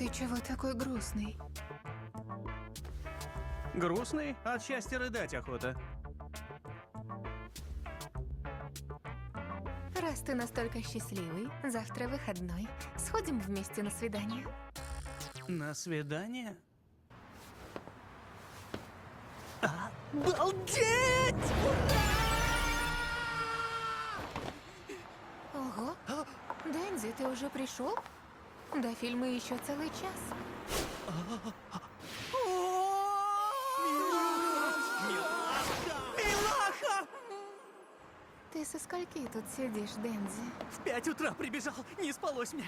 Ты чего такой грустный? Грустный? От счастья рыдать охота. Раз ты настолько счастливый, завтра выходной. Сходим вместе на свидание. На свидание? Обалдеть! Ого! Дэнзи, ты уже пришел? До фильма еще целый час. Милаха! Ты со скольки тут сидишь, Дэнзи? В 5 утра прибежал, не спалось мне.